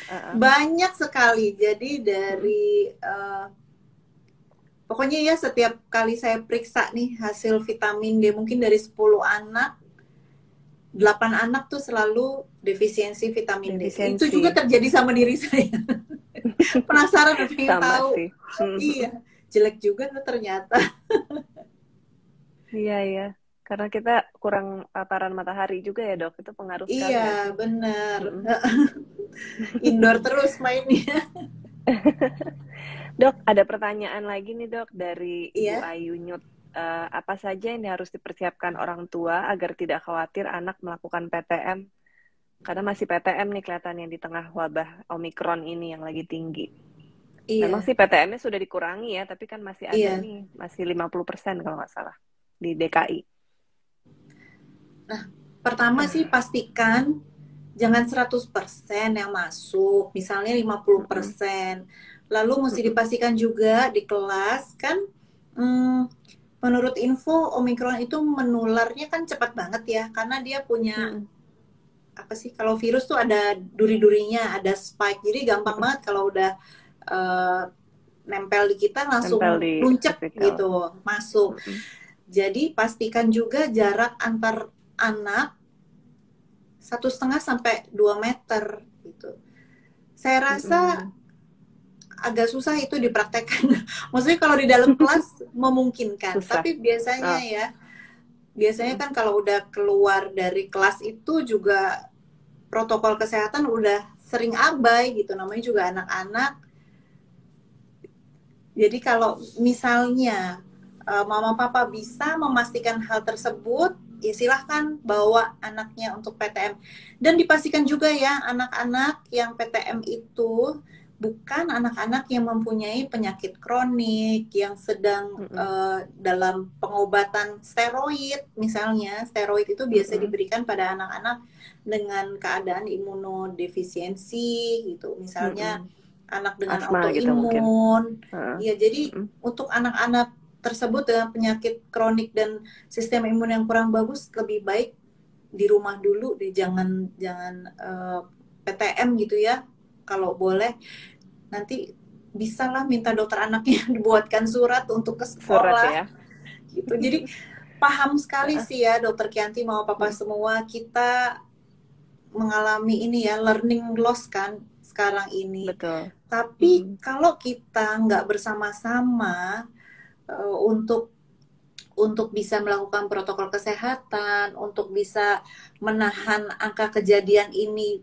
Speaker 1: Uh-uh.
Speaker 2: banyak sekali. Jadi
Speaker 1: Mm-mm.
Speaker 2: dari pokoknya ya setiap kali saya periksa nih hasil vitamin D mungkin dari 10 anak, 8 anak tuh selalu defisiensi vitamin D. Itu
Speaker 1: Defisiensi.
Speaker 2: juga terjadi sama diri saya. Penasaran dan pengen
Speaker 1: Sama
Speaker 2: tahu.
Speaker 1: sih. Mm-mm.
Speaker 2: Iya, jelek juga tuh ternyata.
Speaker 1: Iya, iya. Karena kita kurang paparan matahari juga ya dok, itu pengaruh sekali
Speaker 2: Iya,
Speaker 1: nggak sih?
Speaker 2: bener.
Speaker 1: Mm-mm.
Speaker 2: Indoor terus mainnya.
Speaker 1: Dok, ada pertanyaan lagi nih dok dari Ibu
Speaker 2: Iya.
Speaker 1: Ayu Nyut. Apa saja yang harus dipersiapkan orang tua agar tidak khawatir anak melakukan PTM? Karena masih PTM nih kelihatannya di tengah wabah Omikron ini yang lagi tinggi. Memang
Speaker 2: Iya,
Speaker 1: sih PTM-nya sudah dikurangi ya, tapi kan masih ada
Speaker 2: iya.
Speaker 1: nih, masih 50% kalau nggak salah di DKI.
Speaker 2: Nah, pertama sih pastikan jangan 100% yang masuk, misalnya
Speaker 1: Mm-mm,
Speaker 2: 50%. Lalu mesti
Speaker 1: mm-mm,
Speaker 2: dipastikan juga di kelas kan, hmm, menurut info Omikron itu menularnya kan cepat banget ya, karena dia punya
Speaker 1: mm-mm,
Speaker 2: apa sih, kalau virus tuh ada duri-durinya, ada spike, jadi gampang
Speaker 1: mm-mm.
Speaker 2: banget kalau udah eh, nempel di kita
Speaker 1: Nempel
Speaker 2: langsung
Speaker 1: di
Speaker 2: luncep
Speaker 1: vesikel.
Speaker 2: gitu, masuk.
Speaker 1: Mm-mm,
Speaker 2: Jadi pastikan juga jarak antar anak 1,5 sampai 2 meter gitu. Saya rasa
Speaker 1: mm-mm.
Speaker 2: agak susah itu dipraktekkan. Maksudnya kalau di dalam kelas memungkinkan,
Speaker 1: Susah.
Speaker 2: tapi biasanya
Speaker 1: Oh,
Speaker 2: ya, biasanya
Speaker 1: mm-mm.
Speaker 2: kan kalau udah keluar dari kelas itu juga protokol kesehatan udah sering abai gitu. Namanya juga anak-anak. Jadi kalau misalnya mama papa bisa memastikan hal tersebut, ya silahkan bawa anaknya untuk PTM. Dan dipastikan juga ya anak-anak yang PTM itu bukan anak-anak yang mempunyai penyakit kronik, yang sedang
Speaker 1: Mm-mm,
Speaker 2: dalam pengobatan steroid misalnya. Steroid itu biasa
Speaker 1: mm-mm,
Speaker 2: diberikan pada anak-anak dengan keadaan imunodefisiensi gitu. Misalnya
Speaker 1: mm-mm.
Speaker 2: anak dengan
Speaker 1: Asma gitu mungkin.
Speaker 2: autoimun.
Speaker 1: Heeh,
Speaker 2: Ya, jadi
Speaker 1: mm-mm.
Speaker 2: untuk anak-anak tersebut dengan penyakit kronik dan sistem imun yang kurang bagus lebih baik di rumah dulu deh, jangan jangan PTM gitu ya. Kalau boleh nanti bisalah minta dokter anaknya dibuatkan surat untuk ke
Speaker 1: Surat
Speaker 2: sekolah
Speaker 1: ya.
Speaker 2: gitu. Jadi paham sekali
Speaker 1: Heeh,
Speaker 2: sih ya dokter Kianti, mau papa
Speaker 1: mm,
Speaker 2: semua kita mengalami ini ya, learning loss kan sekarang ini.
Speaker 1: betul.
Speaker 2: Tapi
Speaker 1: Mm-mm,
Speaker 2: kalau kita nggak bersama-sama untuk bisa melakukan protokol kesehatan, untuk bisa menahan angka kejadian ini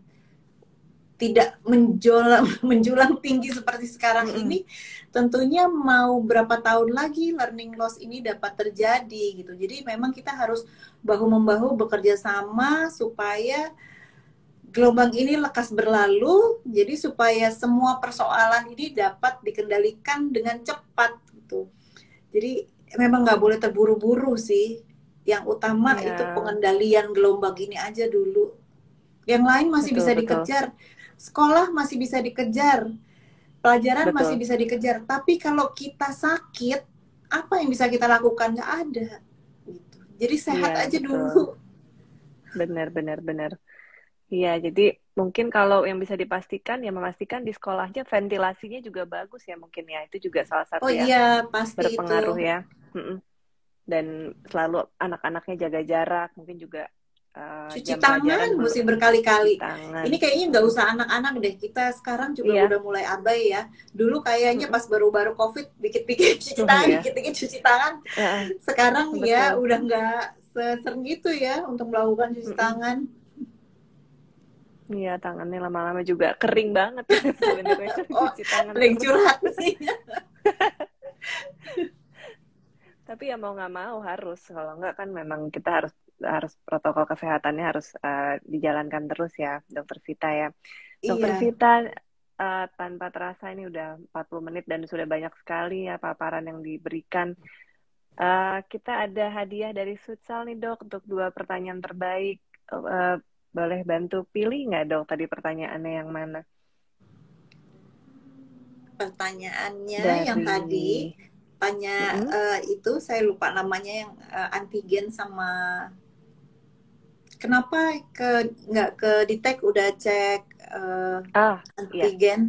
Speaker 2: tidak menjulang tinggi seperti sekarang
Speaker 1: mm-mm.
Speaker 2: ini, tentunya mau berapa tahun lagi learning loss ini dapat terjadi gitu. Jadi memang kita harus bahu membahu bekerja sama supaya gelombang ini lekas berlalu, jadi supaya semua persoalan ini dapat dikendalikan dengan cepat gitu. Jadi memang nggak boleh terburu-buru sih. Yang utama itu
Speaker 1: Ya,
Speaker 2: pengendalian gelombang ini aja dulu. Yang lain masih
Speaker 1: betul,
Speaker 2: bisa
Speaker 1: betul,
Speaker 2: dikejar. Sekolah masih bisa dikejar. Pelajaran masih
Speaker 1: betul.
Speaker 2: bisa dikejar. Tapi kalau kita sakit, apa yang bisa kita lakukan? Nggak ada. Gitu. Jadi
Speaker 1: Iya,
Speaker 2: sehat aja
Speaker 1: betul.
Speaker 2: dulu.
Speaker 1: Benar, benar, benar. Iya, jadi mungkin kalau yang bisa dipastikan, ya memastikan di sekolahnya ventilasinya juga bagus ya mungkin ya. Itu juga salah satu
Speaker 2: Oh
Speaker 1: ya,
Speaker 2: iya, pasti itu.
Speaker 1: berpengaruh ya. Mm-mm. Dan selalu anak-anaknya jaga jarak, mungkin juga
Speaker 2: Cuci
Speaker 1: jam pelajaran
Speaker 2: tangan
Speaker 1: belum
Speaker 2: mesti
Speaker 1: cuci
Speaker 2: berkali-kali.
Speaker 1: tangan.
Speaker 2: Ini kayaknya nggak
Speaker 1: Mm-mm.
Speaker 2: usah anak-anak deh. Kita sekarang juga
Speaker 1: Iya,
Speaker 2: udah mulai abai ya. Dulu kayaknya
Speaker 1: mm-mm.
Speaker 2: pas baru-baru COVID, dikit-dikit cuci
Speaker 1: Oh
Speaker 2: tangan,
Speaker 1: iya,
Speaker 2: dikit-dikit cuci tangan.
Speaker 1: Heeh,
Speaker 2: Sekarang ya
Speaker 1: betul.
Speaker 2: udah nggak sesering itu ya untuk melakukan cuci
Speaker 1: Mm-mm.
Speaker 2: tangan.
Speaker 1: Iya, tangannya lama-lama juga kering banget ya sebenarnya kan
Speaker 2: Oh,
Speaker 1: cuci tangan
Speaker 2: ada yang
Speaker 1: terus.
Speaker 2: curhat nih.
Speaker 1: Tapi ya mau nggak mau harus, kalau nggak kan memang kita harus harus protokol kesehatannya harus dijalankan terus ya, Dokter Vita ya. Dokter
Speaker 2: Iya,
Speaker 1: Vita, tanpa terasa ini udah 40 menit dan sudah banyak sekali ya paparan yang diberikan. Kita ada hadiah dari Futsal nih dok untuk 2 pertanyaan terbaik. Boleh bantu pilih nggak dok tadi pertanyaannya yang mana?
Speaker 2: pertanyaannya yang
Speaker 1: Dari
Speaker 2: tadi tanya
Speaker 1: Mm-mm.
Speaker 2: itu saya lupa namanya yang antigen sama kenapa nggak ke detect udah cek
Speaker 1: Ah, iya,
Speaker 2: antigen?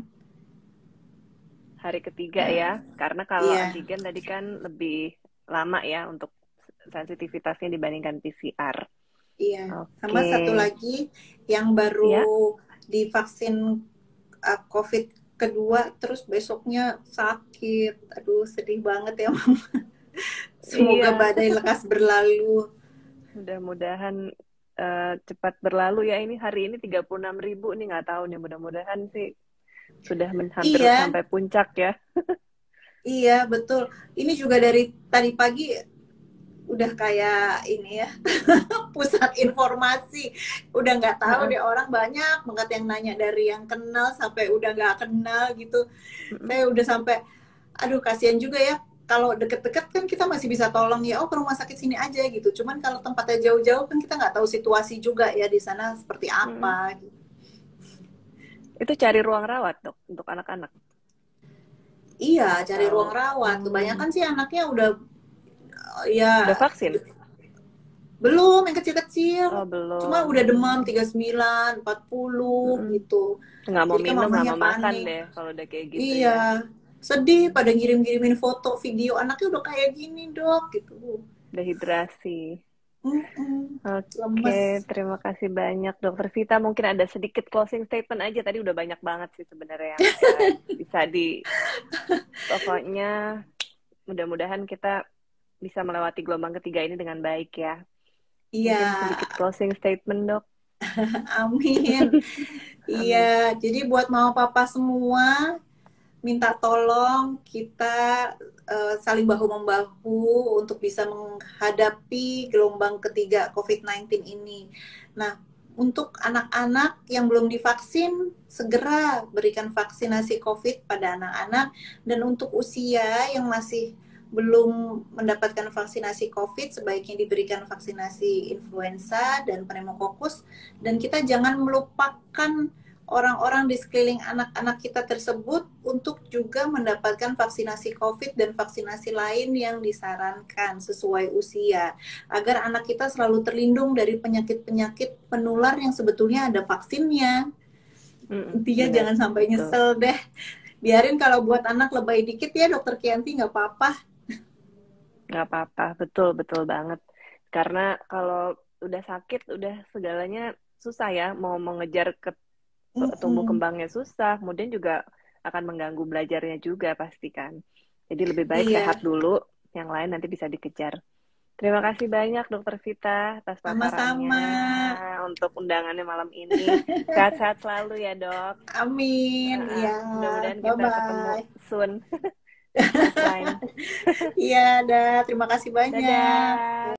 Speaker 1: hari ketiga ya. Karena kalau
Speaker 2: Iya,
Speaker 1: antigen tadi kan lebih lama ya untuk sensitivitasnya dibandingkan PCR.
Speaker 2: iya. Sama
Speaker 1: Oke,
Speaker 2: satu lagi yang
Speaker 1: ya.
Speaker 2: baru divaksin COVID kedua, terus besoknya sakit. Aduh, sedih banget ya, Mama. Semoga
Speaker 1: Iya,
Speaker 2: badai lekas berlalu.
Speaker 1: mudah-mudahan cepat berlalu ya. Ini hari ini 36.000 nih, nggak tahu nih. Mudah-mudahan sih sudah hampir
Speaker 2: Iya,
Speaker 1: sampai puncak ya.
Speaker 2: iya, betul. Ini juga dari tadi pagi udah kayak ini ya, pusat informasi. Udah nggak tahu
Speaker 1: Heeh.
Speaker 2: deh, orang banyak banget yang nanya dari yang kenal sampai udah nggak kenal gitu.
Speaker 1: Mm-mm.
Speaker 2: Saya udah sampai, aduh kasihan juga ya. Kalau deket-deket kan kita masih bisa tolong ya, oh ke rumah sakit sini aja gitu. Cuman kalau tempatnya jauh-jauh kan kita nggak tahu situasi juga ya di sana seperti
Speaker 1: Mm-mm.
Speaker 2: apa. Gitu.
Speaker 1: Itu cari ruang rawat dok untuk anak-anak
Speaker 2: Iya, cari ruang
Speaker 1: atau
Speaker 2: rawat. Kebanyakan sih anaknya udah
Speaker 1: udah
Speaker 2: ya
Speaker 1: vaksin?
Speaker 2: belum yang kecil-kecil.
Speaker 1: Oh
Speaker 2: Cuma
Speaker 1: belum.
Speaker 2: udah demam 39, 40
Speaker 1: Mm-mm.
Speaker 2: gitu.
Speaker 1: Nggak mau
Speaker 2: Jadi kan
Speaker 1: minum, nggak
Speaker 2: mamahnya
Speaker 1: mau makan
Speaker 2: panik.
Speaker 1: deh kalau udah kayak gitu ya.
Speaker 2: Iya, sedih pada ngirim-ngirimin foto, video anaknya udah kayak gini dok gitu.
Speaker 1: Dehidrasi.
Speaker 2: Mm-mm.
Speaker 1: Oke,
Speaker 2: Lemes.
Speaker 1: terima kasih banyak Dokter Vita. Mungkin ada sedikit closing statement aja. Tadi udah banyak banget sih sebenarnya yang bisa di. Pokoknya mudah-mudahan kita bisa melewati gelombang ketiga ini dengan baik ya.
Speaker 2: Iya,
Speaker 1: Mungkin sedikit closing statement dok.
Speaker 2: amin.
Speaker 1: Amin.
Speaker 2: Iya, jadi buat mama papa semua, minta tolong kita saling bahu-membahu untuk bisa menghadapi gelombang ketiga COVID-19 ini. Nah, untuk anak-anak yang belum divaksin, segera berikan vaksinasi COVID pada anak-anak. Dan untuk usia yang masih belum mendapatkan vaksinasi COVID, sebaiknya diberikan vaksinasi influenza dan pneumokokus. Dan kita jangan melupakan orang-orang di sekeliling anak-anak kita tersebut untuk juga mendapatkan vaksinasi COVID dan vaksinasi lain yang disarankan sesuai usia, agar anak kita selalu terlindung dari penyakit-penyakit penular yang sebetulnya ada vaksinnya. Intinya
Speaker 1: Benar,
Speaker 2: jangan sampai
Speaker 1: betul.
Speaker 2: nyesel deh. Biarin kalau buat anak lebay dikit ya dokter Kianti, nggak apa-apa.
Speaker 1: Nggak apa-apa, betul, betul banget. Karena kalau udah sakit, udah segalanya susah ya. Mau mengejar ke tumbuh
Speaker 2: Mm-mm.
Speaker 1: kembangnya susah, kemudian juga akan mengganggu belajarnya juga pasti kan. Jadi lebih baik sehat
Speaker 2: Iya,
Speaker 1: dulu, yang lain nanti bisa dikejar. Terima kasih banyak Dokter Vita atas paparannya
Speaker 2: sama-sama.
Speaker 1: untuk undangannya malam ini. Sehat-sehat selalu ya dok.
Speaker 2: Amin. Iya,
Speaker 1: Mudah-mudahan kita ketemu
Speaker 2: bye-bye.
Speaker 1: soon offline.
Speaker 2: Iya, dah. Terima kasih banyak.
Speaker 1: Dadah.